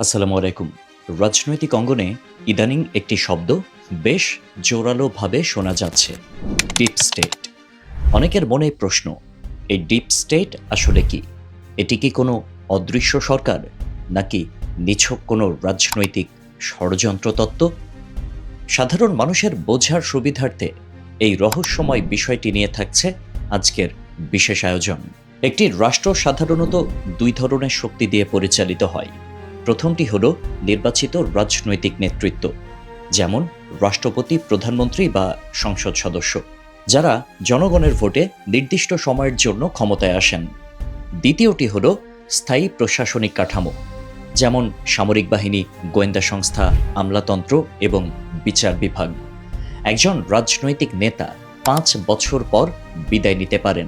আসসালামু আলাইকুম। রাজনৈতিক অঙ্গনে ইদানিং একটি শব্দ বেশ জোরালোভাবে শোনা যাচ্ছে, ডিপ স্টেট। অনেকের মনে প্রশ্ন, এই ডিপ স্টেট আসলে কি? এটি কি কোনো অদৃশ্য সরকার, নাকি নিছক কোনো রাজনৈতিক ষড়যন্ত্র তত্ত্ব? সাধারণ মানুষের বোঝার সুবিধার্থে এই রহস্যময় বিষয়টি নিয়ে থাকছে আজকের বিশেষ আয়োজন। একটি রাষ্ট্র সাধারণত দুই ধরনের শক্তি দিয়ে পরিচালিত হয়। প্রথমটি হলো নির্বাচিত রাজনৈতিক নেতৃত্ব, যেমন রাষ্ট্রপতি, প্রধানমন্ত্রী বা সংসদ সদস্য, যারা জনগণের ভোটে নির্দিষ্ট সময়ের জন্য ক্ষমতায় আসেন। দ্বিতীয়টি হলো স্থায়ী প্রশাসনিক কাঠামো, যেমন সামরিক বাহিনী, গোয়েন্দা সংস্থা, আমলাতন্ত্র এবং বিচার বিভাগ। একজন রাজনৈতিক নেতা ৫ বছর পর বিদায় নিতে পারেন,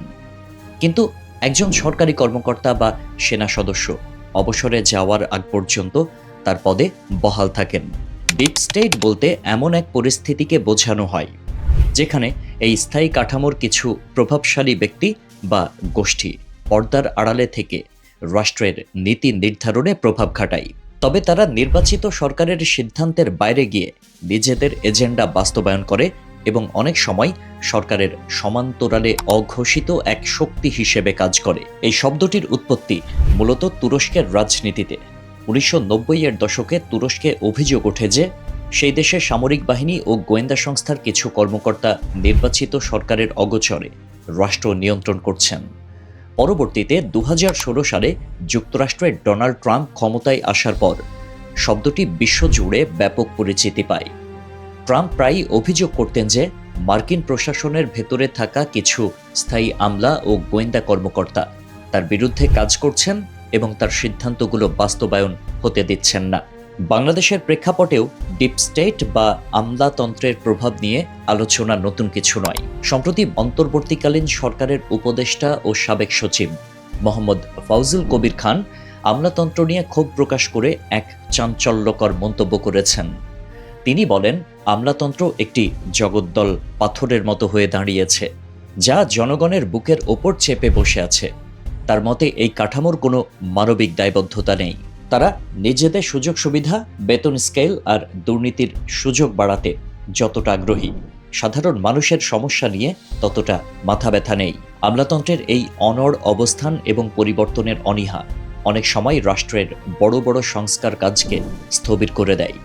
কিন্তু একজন সরকারি কর্মকর্তা বা সেনা সদস্য অবসরে যাওয়ার আগ পর্যন্ত তার পদে বহাল থাকেন। ডিপ স্টেট বলতে এমন এক পরিস্থিতিকে বোঝানো হয় যেখানে এই স্থায়ী কাঠামোর কিছু প্রভাবশালী ব্যক্তি বা গোষ্ঠী পর্দার আড়ালে থেকে রাষ্ট্রের নীতি নির্ধারণে প্রভাব খাটায়। তবে তারা নির্বাচিত সরকারের সিদ্ধান্তের বাইরে গিয়ে নিজেদের এজেন্ডা বাস্তবায়ন করে এবং অনেক সময় সরকারের সমান্তরালে অঘোষিত এক শক্তি হিসেবে কাজ করে। এই শব্দটির উৎপত্তি মূলত তুরস্কের রাজনীতিতে। ১৯৯০-এর দশকে তুরস্কে অভিযোগ ওঠে যে সেই দেশের সামরিক বাহিনী ও গোয়েন্দা সংস্থার কিছু কর্মকর্তা নির্বাচিত সরকারের অগোচরে রাষ্ট্র নিয়ন্ত্রণ করছেন। পরবর্তীতে ২০১৬ সালে যুক্তরাষ্ট্রের ডোনাল্ড ট্রাম্প ক্ষমতায় আসার পর শব্দটি বিশ্বজুড়ে ব্যাপক পরিচিতি পায়। ট্রাম্প প্রায়ই অভিযোগ করতেন যে মার্কিন প্রশাসনের ভেতরে থাকা কিছু স্থায়ী আমলা ও গোয়েন্দা কর্মকর্তা তার বিরুদ্ধে কাজ করছেন এবং তার সিদ্ধান্তগুলো বাস্তবায়ন হতে দিচ্ছেন না। বাংলাদেশের প্রেক্ষাপটেও ডিপ স্টেট বা আমলাতন্ত্রের প্রভাব নিয়ে আলোচনা নতুন কিছু নয়। সম্প্রতি অন্তর্বর্তীকালীন সরকারের উপদেষ্টা ও সাবেক সচিব মোহাম্মদ ফাউজুল কবির খান আমলাতন্ত্র নিয়ে ক্ষোভ প্রকাশ করে এক চাঞ্চল্যকর মন্তব্য করেছেন। তিনি বলেন, আমলাতন্ত্র একটি জগদ্দল পাথরের মতো হয়ে দাঁড়িয়েছে, যা জনগণের বুকের ওপর চেপে বসে আছে। তার মতে এই কাঠামোর কোনো মানবিক দায়বদ্ধতা নেই। তারা নিজেদের সুযোগ সুবিধা, বেতন স্কেল আর দুর্নীতির সুযোগ বাড়াতে যতটা আগ্রহী, সাধারণ মানুষের সমস্যা নিয়ে ততটা মাথা ব্যথা নেই। আমলাতন্ত্রের এই অনড় অবস্থান এবং পরিবর্তনের অনীহা অনেক সময় রাষ্ট্রের বড় বড় সংস্কার কাজকে স্থবির করে দেয়।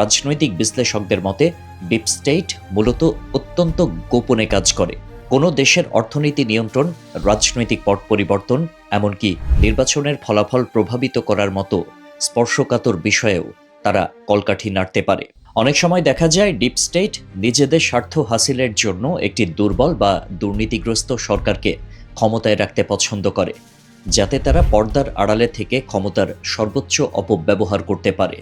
রাজনৈতিক বিশ্লেষকদের মতে ডিপ স্টেট মূলত অত্যন্ত গোপনে কাজ করে। কোনো দেশের অর্থনীতি নিয়ন্ত্রণ, রাজনৈতিক পট পরিবর্তন, এমনকি নির্বাচনের ফলাফল প্রভাবিত করার মতো স্পর্শকাতর বিষয়েও তারা কলকাঠি নাড়তে পারে। অনেক সময় দেখা যায় ডিপ স্টেট নিজেদের স্বার্থ হাসিলের জন্য একটি দুর্বল বা দুর্নীতিগ্রস্ত সরকারকে ক্ষমতায় রাখতে পছন্দ করে, যাতে তারা পর্দার আড়ালে থেকে ক্ষমতার সর্বোচ্চ অপব্যবহার করতে পারে।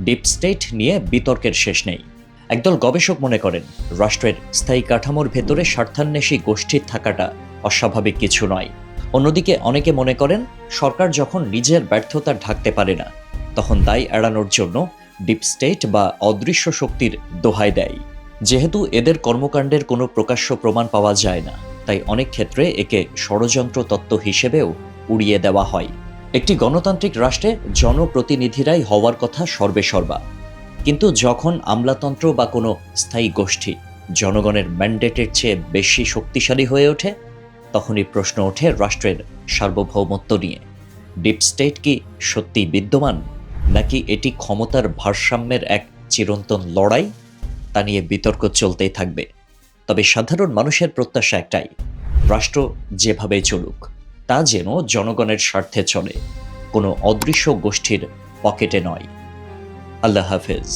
ডিপ স্টেট নিয়ে বিতর্কের শেষ নেই। একদল গবেষক মনে করেন, রাষ্ট্রের স্থায়ী কাঠামোর ভেতরে স্বার্থান্বেষী গোষ্ঠীর থাকাটা অস্বাভাবিক কিছু নয়। অন্যদিকে অনেকে মনে করেন, সরকার যখন নিজের ব্যর্থতা ঢাকতে পারে না, তখন দায় এড়ানোর জন্য ডিপ স্টেট বা অদৃশ্য শক্তির দোহাই দেয়। যেহেতু এদের কর্মকাণ্ডের কোনো প্রকাশ্য প্রমাণ পাওয়া যায় না, তাই অনেক ক্ষেত্রে একে ষড়যন্ত্র তত্ত্ব হিসেবেও উড়িয়ে দেওয়া হয়। একটি গণতান্ত্রিক রাষ্ট্রে জনপ্রতিনিধিরাই হওয়ার কথা সর্বেসর্বা, কিন্তু যখন আমলাতন্ত্র বা কোনো স্থায়ী গোষ্ঠী জনগণের ম্যান্ডেটের চেয়ে বেশি শক্তিশালী হয়ে ওঠে, তখনই প্রশ্ন ওঠে রাষ্ট্রের সার্বভৌমত্ব নিয়ে। ডিপ স্টেট কি সত্যি বিদ্যমান, নাকি এটি ক্ষমতার ভারসাম্যের এক চিরন্তন লড়াই? তা নিয়ে বিতর্ক চলতেই থাকবে। তবে সাধারণ মানুষের প্রত্যাশা একটাই, রাষ্ট্র যেভাবেই চলুক, তা যেন জনগণের স্বার্থে চলে, কোনো অদৃশ্য গোষ্ঠীর পকেটে নয়। আল্লাহ হাফেজ।